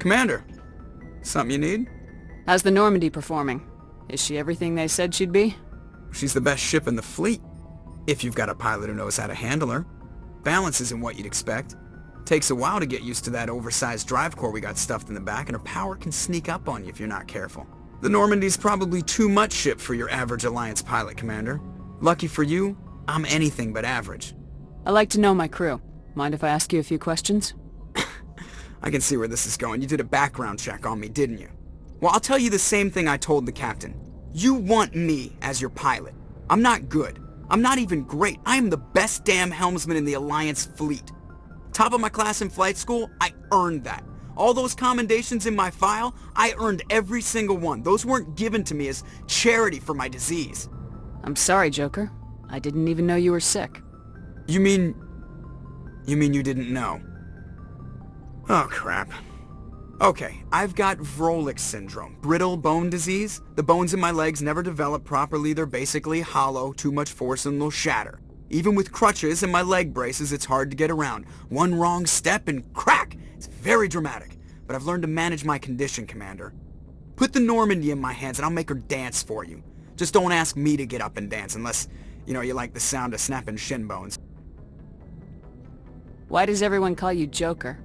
Commander, something you need? How's the Normandy performing? Is she everything they said she'd be? She's the best ship in the fleet, if you've got a pilot who knows how to handle her. Balance isn't what you'd expect. Takes a while to get used to that oversized drive core we got stuffed in the back, and her power can sneak up on you if you're not careful. The Normandy's probably too much ship for your average Alliance pilot, Commander. Lucky for you, I'm anything but average. I like to know my crew. Mind if I ask you a few questions? I can see where this is going. You did a background check on me, didn't you? Well, I'll tell you the same thing I told the captain. You want me as your pilot. I'm not good. I'm not even great. I am the best damn helmsman in the Alliance fleet. Top of my class in flight school, I earned that. All those commendations in my file, I earned every single one. Those weren't given to me as charity for my disease. I'm sorry, Joker. I didn't even know you were sick. You mean you didn't know? Oh, crap. Okay, I've got Vrolik syndrome, brittle bone disease. The bones in my legs never develop properly. They're basically hollow, too much force and they'll shatter. Even with crutches and my leg braces, it's hard to get around. One wrong step and crack! It's very dramatic. But I've learned to manage my condition, Commander. Put the Normandy in my hands and I'll make her dance for you. Just don't ask me to get up and dance unless, you like the sound of snapping shin bones. Why does everyone call you Joker?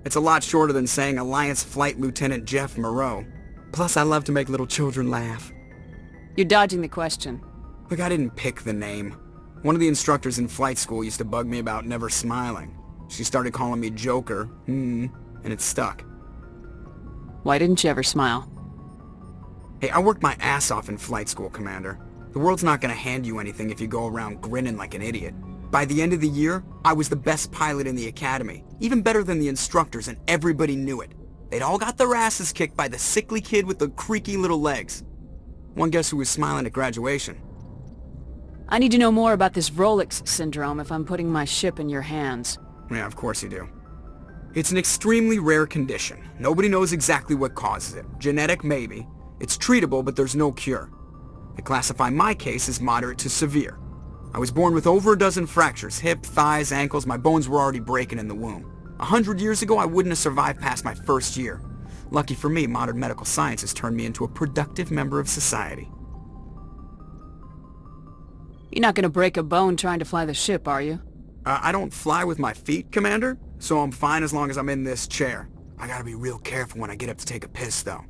It's a lot shorter than saying Alliance Flight Lieutenant Jeff Moreau. Plus, I love to make little children laugh. You're dodging the question. Look, I didn't pick the name. One of the instructors in flight school used to bug me about never smiling. She started calling me Joker, and it stuck. Why didn't you ever smile? Hey, I worked my ass off in flight school, Commander. The world's not gonna hand you anything if you go around grinning like an idiot. By the end of the year, I was the best pilot in the academy, even better than the instructors, and everybody knew it. They'd all got their asses kicked by the sickly kid with the creaky little legs. One guess who was smiling at graduation? I need to know more about this Vrolik syndrome if I'm putting my ship in your hands. Yeah, of course you do. It's an extremely rare condition. Nobody knows exactly what causes it. Genetic, maybe. It's treatable, but there's no cure. They classify my case as moderate to severe. I was born with over a dozen fractures, hip, thighs, ankles. My bones were already breaking in the womb. 100 years ago, I wouldn't have survived past my first year. Lucky for me, modern medical science has turned me into a productive member of society. You're not gonna break a bone trying to fly the ship, are you? I don't fly with my feet, Commander, so I'm fine as long as I'm in this chair. I gotta be real careful when I get up to take a piss, though.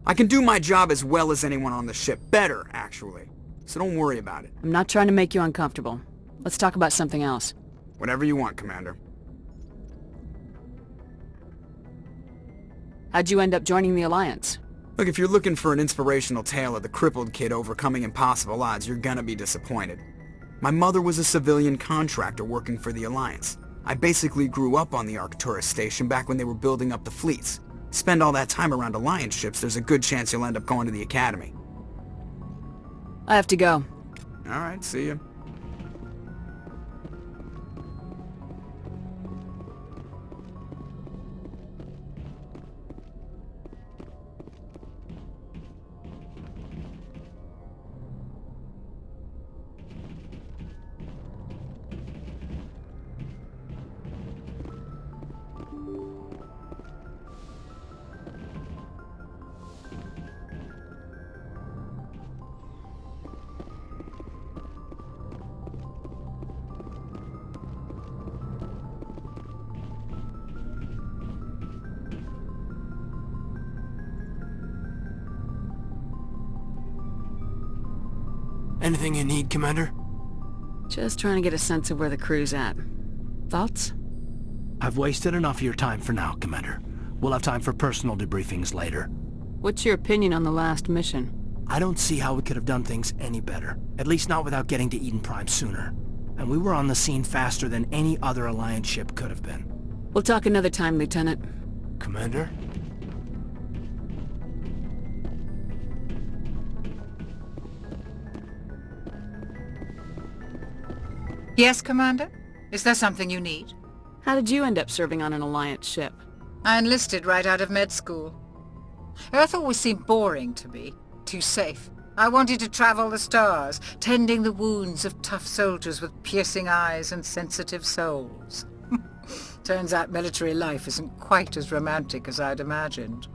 I can do my job as well as anyone on the ship. Better, actually. So don't worry about it. I'm not trying to make you uncomfortable. Let's talk about something else. Whatever you want, Commander. How'd you end up joining the Alliance? Look, if you're looking for an inspirational tale of the crippled kid overcoming impossible odds, you're gonna be disappointed. My mother was a civilian contractor working for the Alliance. I basically grew up on the Arcturus station back when they were building up the fleets. Spend all that time around Alliance ships, there's a good chance you'll end up going to the Academy. I have to go. Alright, see ya. Anything you need, Commander? Just trying to get a sense of where the crew's at. Thoughts? I've wasted enough of your time for now, Commander. We'll have time for personal debriefings later. What's your opinion on the last mission? I don't see how we could have done things any better. At least not without getting to Eden Prime sooner. And we were on the scene faster than any other Alliance ship could have been. We'll talk another time, Lieutenant. Commander? Yes, Commander? Is there something you need? How did you end up serving on an Alliance ship? I enlisted right out of med school. Earth always seemed boring to me. Too safe. I wanted to travel the stars, tending the wounds of tough soldiers with piercing eyes and sensitive souls. Turns out military life isn't quite as romantic as I'd imagined.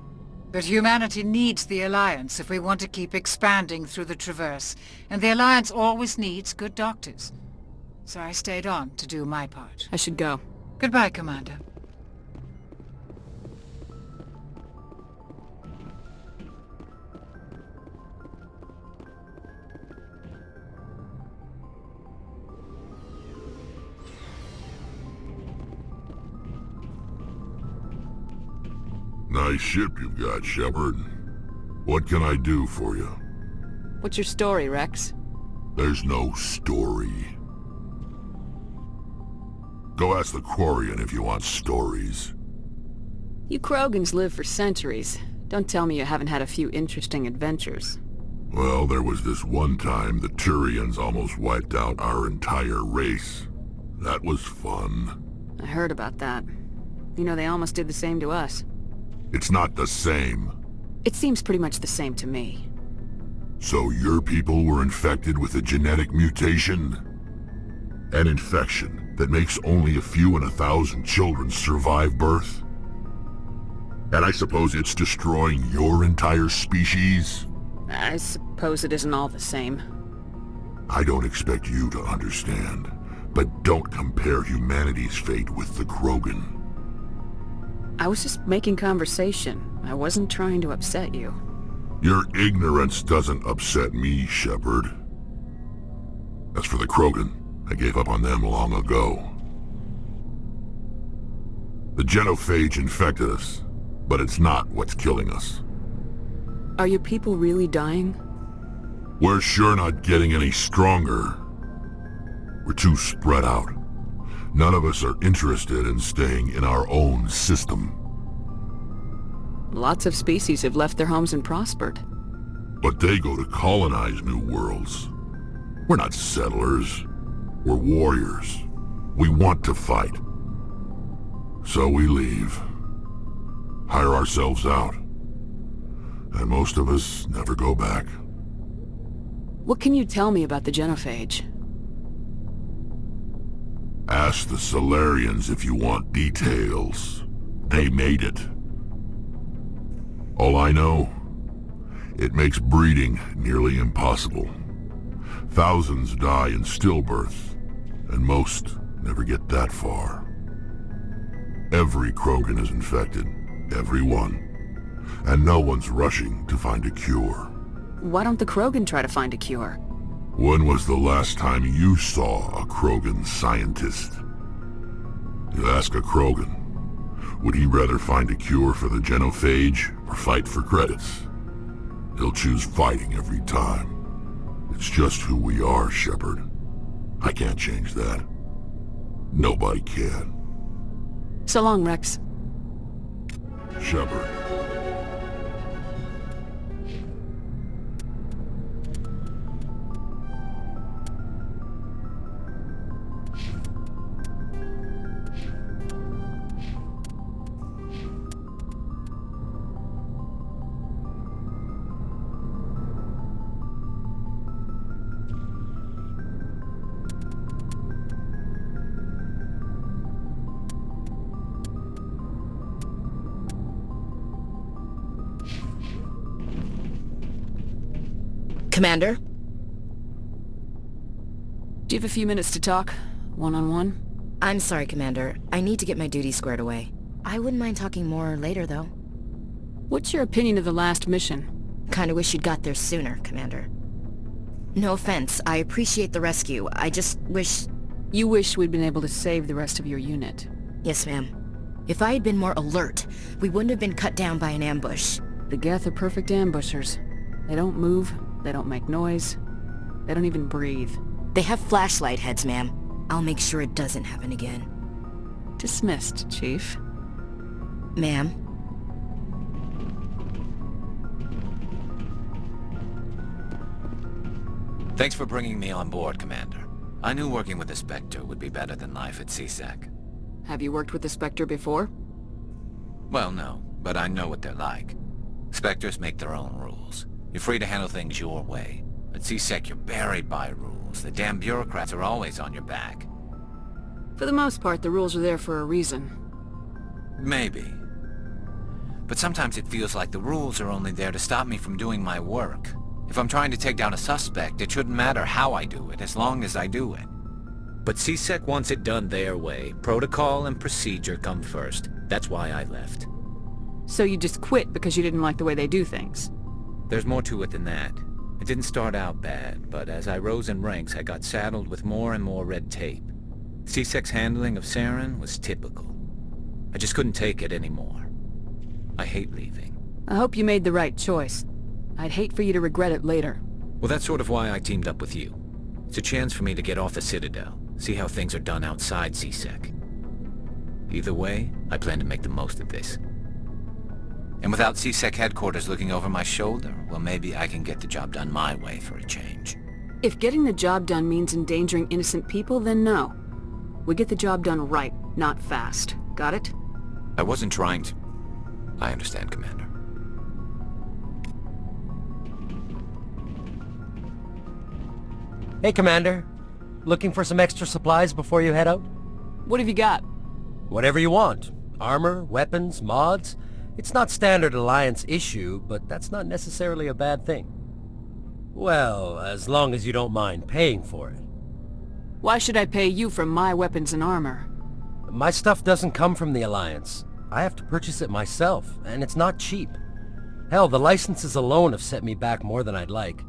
But humanity needs the Alliance if we want to keep expanding through the Traverse, and the Alliance always needs good doctors. So I stayed on to do my part. I should go. Goodbye, Commander. Nice ship you've got, Shepard. What can I do for you? What's your story, Rex? There's no story. Go ask the Quarian if you want stories. You Krogans live for centuries. Don't tell me you haven't had a few interesting adventures. Well, there was this one time the Turians almost wiped out our entire race. That was fun. I heard about that. You know, they almost did the same to us. It's not the same. It seems pretty much the same to me. So your people were infected with a genetic mutation? An infection that makes only a few in 1,000 children survive birth? And I suppose it's destroying your entire species? I suppose it isn't all the same. I don't expect you to understand, but don't compare humanity's fate with the Krogan. I was just making conversation. I wasn't trying to upset you. Your ignorance doesn't upset me, Shepard. As for the Krogan, I gave up on them long ago. The genophage infected us, but it's not what's killing us. Are your people really dying? We're sure not getting any stronger. We're too spread out. None of us are interested in staying in our own system. Lots of species have left their homes and prospered. But they go to colonize new worlds. We're not settlers. We're warriors. We want to fight. So we leave. Hire ourselves out. And most of us never go back. What can you tell me about the genophage? Ask the Solarians if you want details. They made it. All I know, it makes breeding nearly impossible. Thousands die in stillbirth, and most never get that far. Every Krogan is infected, every one. And no one's rushing to find a cure. Why don't the Krogan try to find a cure? When was the last time you saw a Krogan scientist? You ask a Krogan, would he rather find a cure for the genophage or fight for credits? He'll choose fighting every time. It's just who we are, Shepard. I can't change that. Nobody can. So long, Rex. Shepard. Commander? Do you have a few minutes to talk? One-on-one? I'm sorry, Commander. I need to get my duties squared away. I wouldn't mind talking more later, though. What's your opinion of the last mission? Kinda wish you'd got there sooner, Commander. No offense, I appreciate the rescue. I just wish... You wish we'd been able to save the rest of your unit. Yes, ma'am. If I had been more alert, we wouldn't have been cut down by an ambush. The Geth are perfect ambushers. They don't move, they don't make noise, they don't even breathe. They have flashlight heads, ma'am. I'll make sure it doesn't happen again. Dismissed, Chief. Ma'am? Thanks for bringing me on board, Commander. I knew working with the Spectre would be better than life at CSEC. Have you worked with the Spectre before? Well, no, but I know what they're like. Spectres make their own rules. You're free to handle things your way. At CSEC, you're buried by rules. The damn bureaucrats are always on your back. For the most part, the rules are there for a reason. Maybe. But sometimes it feels like the rules are only there to stop me from doing my work. If I'm trying to take down a suspect, it shouldn't matter how I do it, as long as I do it. But CSEC wants it done their way. Protocol and procedure come first. That's why I left. So you just quit because you didn't like the way they do things? There's more to it than that. It didn't start out bad, but as I rose in ranks, I got saddled with more and more red tape. CSEC's handling of Saren was typical. I just couldn't take it anymore. I hate leaving. I hope you made the right choice. I'd hate for you to regret it later. Well, that's sort of why I teamed up with you. It's a chance for me to get off the Citadel, see how things are done outside CSEC. Either way, I plan to make the most of this. And without CSEC headquarters looking over my shoulder, well, maybe I can get the job done my way for a change. If getting the job done means endangering innocent people, then no. We get the job done right, not fast. Got it? I wasn't trying to... I understand, Commander. Hey, Commander. Looking for some extra supplies before you head out? What have you got? Whatever you want. Armor, weapons, mods. It's not standard Alliance issue, but that's not necessarily a bad thing. Well, as long as you don't mind paying for it. Why should I pay you for my weapons and armor? My stuff doesn't come from the Alliance. I have to purchase it myself, and it's not cheap. Hell, the licenses alone have set me back more than I'd like.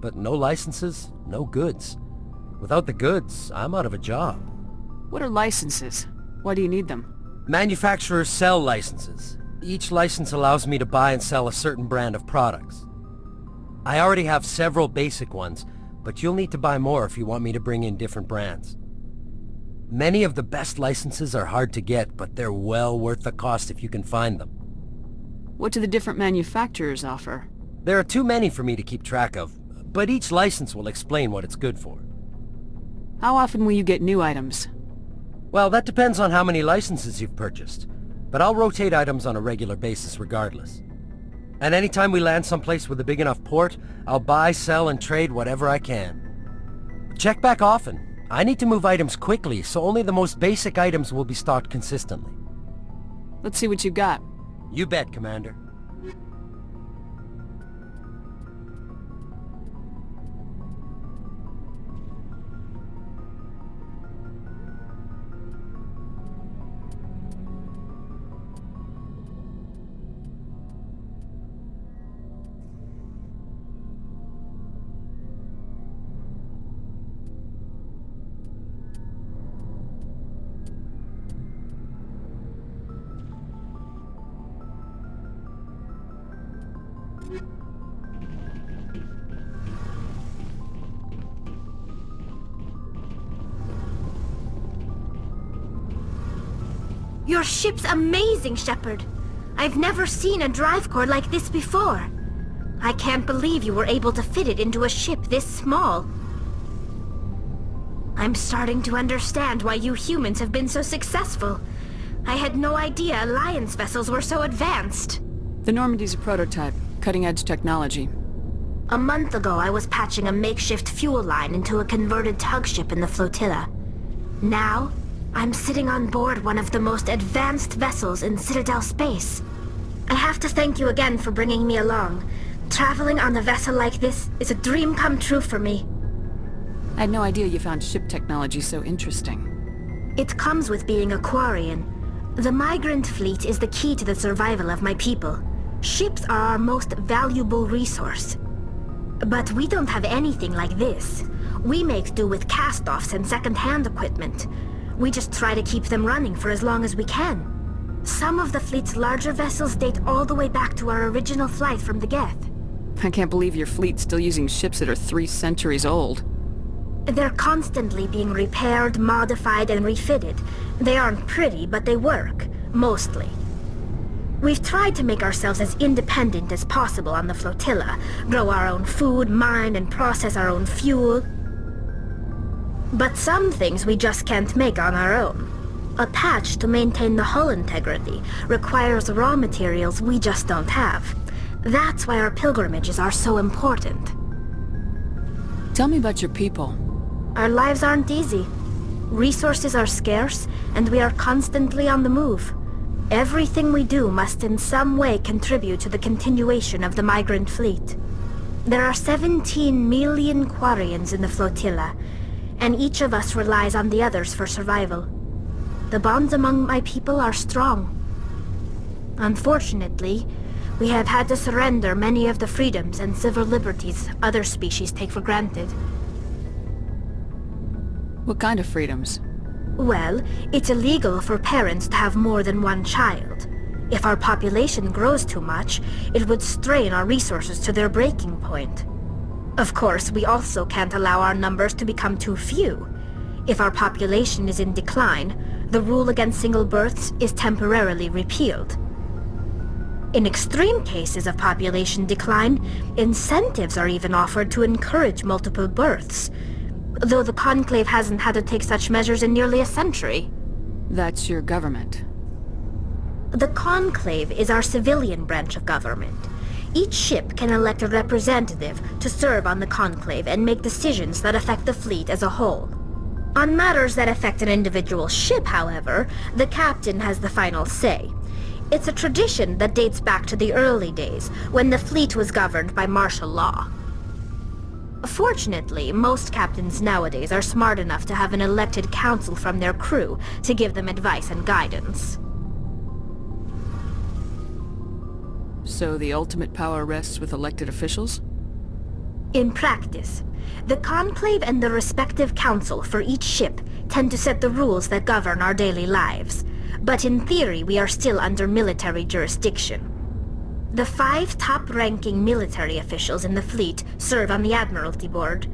But no licenses, no goods. Without the goods, I'm out of a job. What are licenses? Why do you need them? Manufacturers sell licenses. Each license allows me to buy and sell a certain brand of products. I already have several basic ones, but you'll need to buy more if you want me to bring in different brands. Many of the best licenses are hard to get, but they're well worth the cost if you can find them. What do the different manufacturers offer? There are too many for me to keep track of, but each license will explain what it's good for. How often will you get new items? Well, that depends on how many licenses you've purchased, but I'll rotate items on a regular basis regardless. And anytime we land someplace with a big enough port, I'll buy, sell, and trade whatever I can. Check back often. I need to move items quickly, so only the most basic items will be stocked consistently. Let's see what you've got. You bet, Commander. Your ship's amazing, Shepard. I've never seen a drive core like this before. I can't believe you were able to fit it into a ship this small. I'm starting to understand why you humans have been so successful. I had no idea Alliance vessels were so advanced. The Normandy's a prototype, cutting-edge technology. A month ago, I was patching a makeshift fuel line into a converted tug ship in the flotilla. Now, I'm sitting on board one of the most advanced vessels in Citadel space. I have to thank you again for bringing me along. Traveling on a vessel like this is a dream come true for me. I had no idea you found ship technology so interesting. It comes with being a Quarian. The migrant fleet is the key to the survival of my people. Ships are our most valuable resource. But we don't have anything like this. We make do with cast-offs and second-hand equipment. We just try to keep them running for as long as we can. Some of the fleet's larger vessels date all the way back to our original flight from the Geth. I can't believe your fleet's still using ships that are 3 centuries old. They're constantly being repaired, modified, and refitted. They aren't pretty, but they work. Mostly. We've tried to make ourselves as independent as possible on the flotilla. Grow our own food, mine, and process our own fuel. But some things we just can't make on our own. A patch to maintain the hull integrity requires raw materials we just don't have. That's why our pilgrimages are so important. Tell me about your people. Our lives aren't easy. Resources are scarce, and we are constantly on the move. Everything we do must in some way contribute to the continuation of the migrant fleet. There are 17 million Quarians in the flotilla, and each of us relies on the others for survival. The bonds among my people are strong. Unfortunately, we have had to surrender many of the freedoms and civil liberties other species take for granted. What kind of freedoms? Well, it's illegal for parents to have more than one child. If our population grows too much, it would strain our resources to their breaking point. Of course, we also can't allow our numbers to become too few. If our population is in decline, the rule against single births is temporarily repealed. In extreme cases of population decline, incentives are even offered to encourage multiple births, though the Conclave hasn't had to take such measures in nearly a century. That's your government. The Conclave is our civilian branch of government. Each ship can elect a representative to serve on the Conclave and make decisions that affect the fleet as a whole. On matters that affect an individual ship, however, the captain has the final say. It's a tradition that dates back to the early days, when the fleet was governed by martial law. Fortunately, most captains nowadays are smart enough to have an elected council from their crew to give them advice and guidance. So the ultimate power rests with elected officials? In practice, the Conclave and the respective council for each ship tend to set the rules that govern our daily lives. But in theory, we are still under military jurisdiction. The 5 top-ranking military officials in the fleet serve on the Admiralty Board.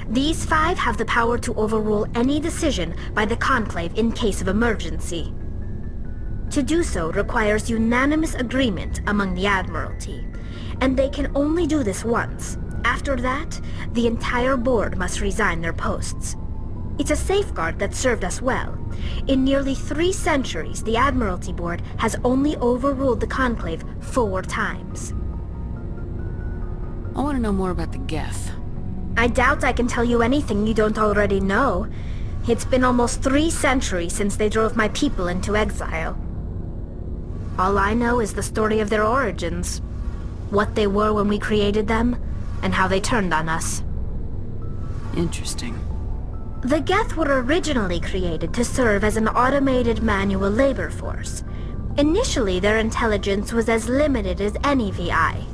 These 5 have the power to overrule any decision by the Conclave in case of emergency. To do so requires unanimous agreement among the Admiralty, and they can only do this once. After that, the entire board must resign their posts. It's a safeguard that served us well. In nearly 3 centuries, the Admiralty Board has only overruled the Conclave 4 times. I want to know more about the Geth. I doubt I can tell you anything you don't already know. It's been almost 3 centuries since they drove my people into exile. All I know is the story of their origins, what they were when we created them, and how they turned on us. Interesting. The Geth were originally created to serve as an automated manual labor force. Initially, their intelligence was as limited as any VI.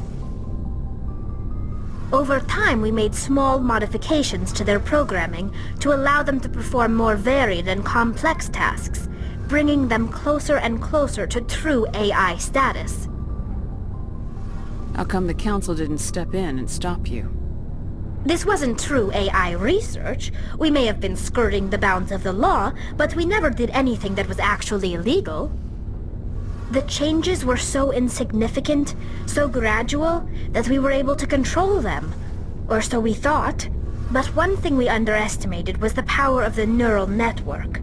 Over time, we made small modifications to their programming to allow them to perform more varied and complex tasks, bringing them closer and closer to true AI status. How come the Council didn't step in and stop you? This wasn't true AI research. We may have been skirting the bounds of the law, but we never did anything that was actually illegal. The changes were so insignificant, so gradual, that we were able to control them. Or so we thought. But one thing we underestimated was the power of the neural network.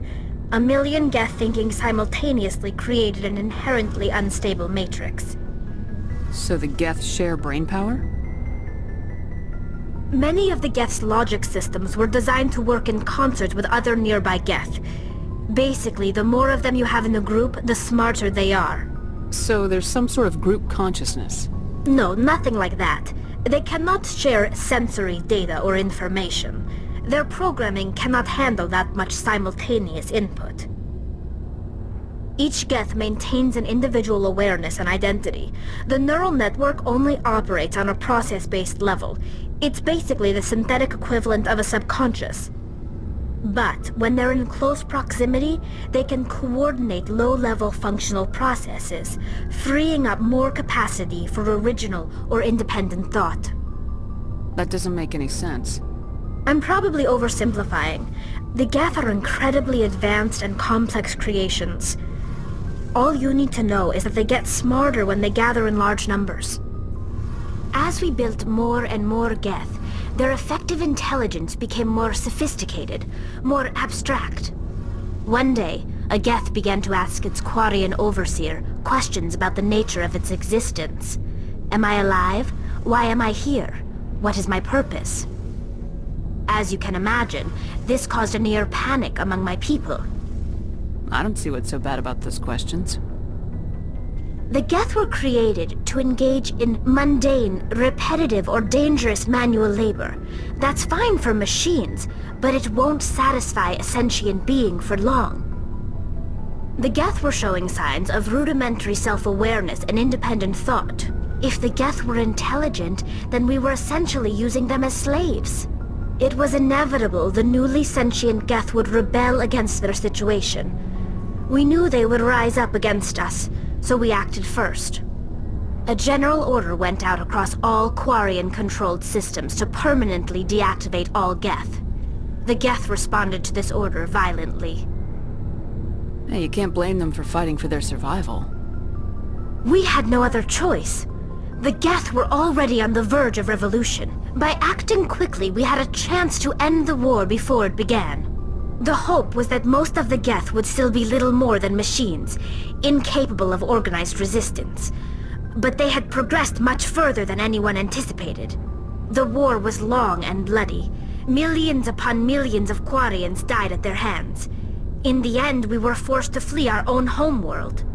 A million Geth thinking simultaneously created an inherently unstable matrix. So the Geth share brainpower? Many of the Geth's logic systems were designed to work in concert with other nearby Geth. Basically, the more of them you have in the group, the smarter they are. So there's some sort of group consciousness? No, nothing like that. They cannot share sensory data or information. Their programming cannot handle that much simultaneous input. Each Geth maintains an individual awareness and identity. The neural network only operates on a process-based level. It's basically the synthetic equivalent of a subconscious. But when they're in close proximity, they can coordinate low-level functional processes, freeing up more capacity for original or independent thought. That doesn't make any sense. I'm probably oversimplifying. The Geth are incredibly advanced and complex creations. All you need to know is that they get smarter when they gather in large numbers. As we built more and more Geth, their effective intelligence became more sophisticated, more abstract. One day, a Geth began to ask its Quarian overseer questions about the nature of its existence. Am I alive? Why am I here? What is my purpose? As you can imagine, this caused a near panic among my people. I don't see what's so bad about those questions. The Geth were created to engage in mundane, repetitive, or dangerous manual labor. That's fine for machines, but it won't satisfy a sentient being for long. The Geth were showing signs of rudimentary self-awareness and independent thought. If the Geth were intelligent, then we were essentially using them as slaves. It was inevitable the newly sentient Geth would rebel against their situation. We knew they would rise up against us, so we acted first. A general order went out across all Quarian-controlled systems to permanently deactivate all Geth. The Geth responded to this order violently. Hey, you can't blame them for fighting for their survival. We had no other choice. The Geth were already on the verge of revolution. By acting quickly, we had a chance to end the war before it began. The hope was that most of the Geth would still be little more than machines, incapable of organized resistance. But they had progressed much further than anyone anticipated. The war was long and bloody. Millions upon millions of Quarians died at their hands. In the end, we were forced to flee our own homeworld.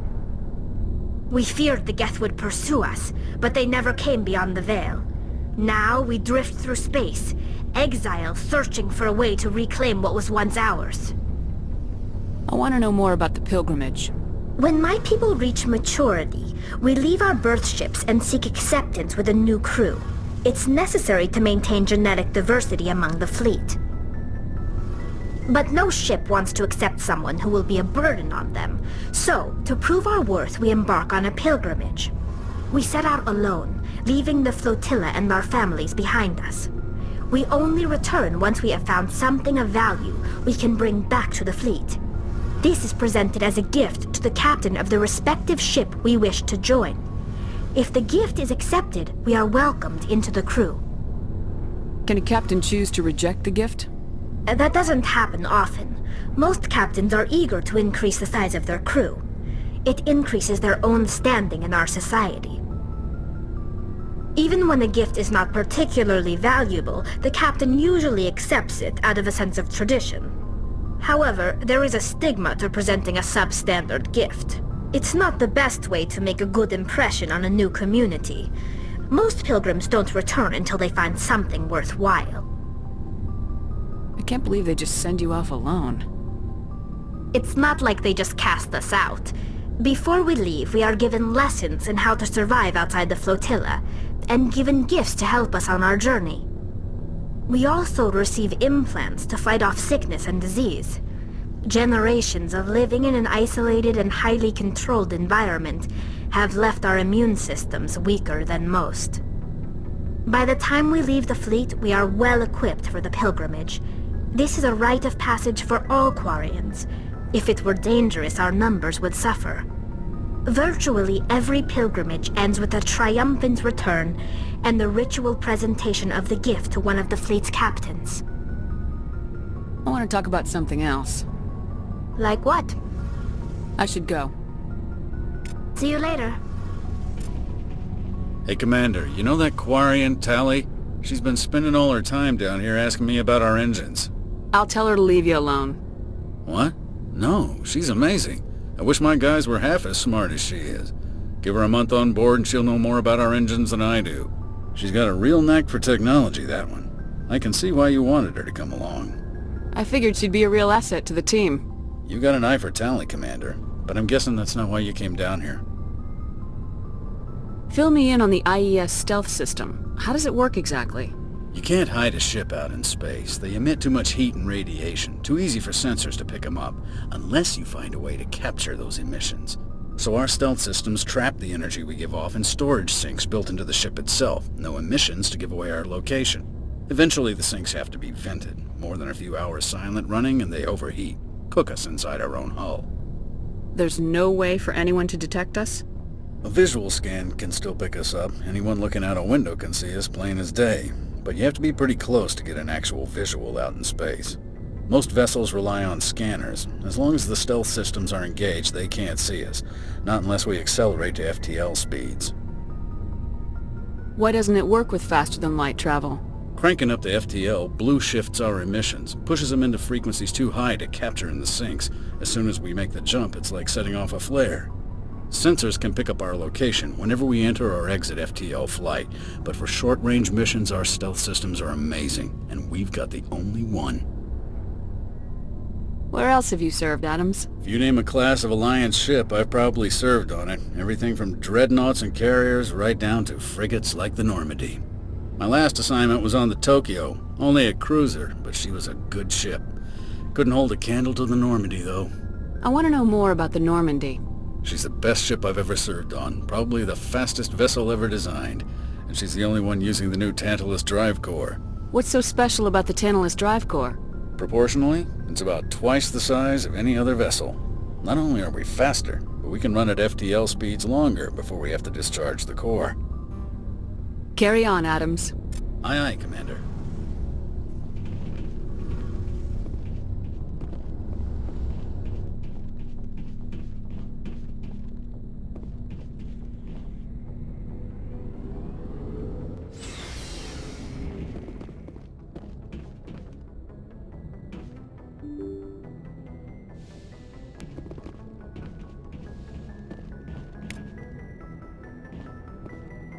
We feared the Geth would pursue us, but they never came beyond the Veil. Now we drift through space, exile searching for a way to reclaim what was once ours. I want to know more about the pilgrimage. When my people reach maturity, we leave our birth ships and seek acceptance with a new crew. It's necessary to maintain genetic diversity among the fleet. But no ship wants to accept someone who will be a burden on them. So, to prove our worth, we embark on a pilgrimage. We set out alone, leaving the flotilla and our families behind us. We only return once we have found something of value we can bring back to the fleet. This is presented as a gift to the captain of the respective ship we wish to join. If the gift is accepted, we are welcomed into the crew. Can a captain choose to reject the gift? That doesn't happen often. Most captains are eager to increase the size of their crew. It increases their own standing in our society. Even when a gift is not particularly valuable, the captain usually accepts it out of a sense of tradition. However, there is a stigma to presenting a substandard gift. It's not the best way to make a good impression on a new community. Most pilgrims don't return until they find something worthwhile. I can't believe they just send you off alone. It's not like they just cast us out. Before we leave, we are given lessons in how to survive outside the flotilla, and given gifts to help us on our journey. We also receive implants to fight off sickness and disease. Generations of living in an isolated and highly controlled environment have left our immune systems weaker than most. By the time we leave the fleet, we are well equipped for the pilgrimage. This is a rite of passage for all Quarians. If it were dangerous, our numbers would suffer. Virtually every pilgrimage ends with a triumphant return and the ritual presentation of the gift to one of the fleet's captains. I want to talk about something else. Like what? I should go. See you later. Hey, Commander, you know that Quarian, Tally? She's been spending all her time down here asking me about our engines. I'll tell her to leave you alone. What? No, she's amazing. I wish my guys were half as smart as she is. Give her a month on board and she'll know more about our engines than I do. She's got a real knack for technology, that one. I can see why you wanted her to come along. I figured she'd be a real asset to the team. You got an eye for talent, Commander, but I'm guessing that's not why you came down here. Fill me in on the IES stealth system. How does it work exactly? You can't hide a ship out in space. They emit too much heat and radiation, too easy for sensors to pick them up, unless you find a way to capture those emissions. So our stealth systems trap the energy we give off in storage sinks built into the ship itself. No emissions to give away our location. Eventually the sinks have to be vented. More than a few hours silent running and they overheat. Cook us inside our own hull. There's no way for anyone to detect us? A visual scan can still pick us up. Anyone looking out a window can see us plain as day. But you have to be pretty close to get an actual visual out in space. Most vessels rely on scanners. As long as the stealth systems are engaged, they can't see us. Not unless we accelerate to FTL speeds. Why doesn't it work with faster-than-light travel? Cranking up the FTL blue shifts our emissions, pushes them into frequencies too high to capture in the sinks. As soon as we make the jump, it's like setting off a flare. Sensors can pick up our location whenever we enter or exit FTL flight, but for short-range missions our stealth systems are amazing, and we've got the only one. Where else have you served, Adams? If you name a class of Alliance ship, I've probably served on it. Everything from dreadnoughts and carriers right down to frigates like the Normandy. My last assignment was on the Tokyo, only a cruiser, but she was a good ship. Couldn't hold a candle to the Normandy, though. I want to know more about the Normandy. She's the best ship I've ever served on, probably the fastest vessel ever designed, and she's the only one using the new Tantalus drive core. What's so special about the Tantalus drive core? Proportionally, it's about twice the size of any other vessel. Not only are we faster, but we can run at FTL speeds longer before we have to discharge the core. Carry on, Adams. Aye, aye, Commander.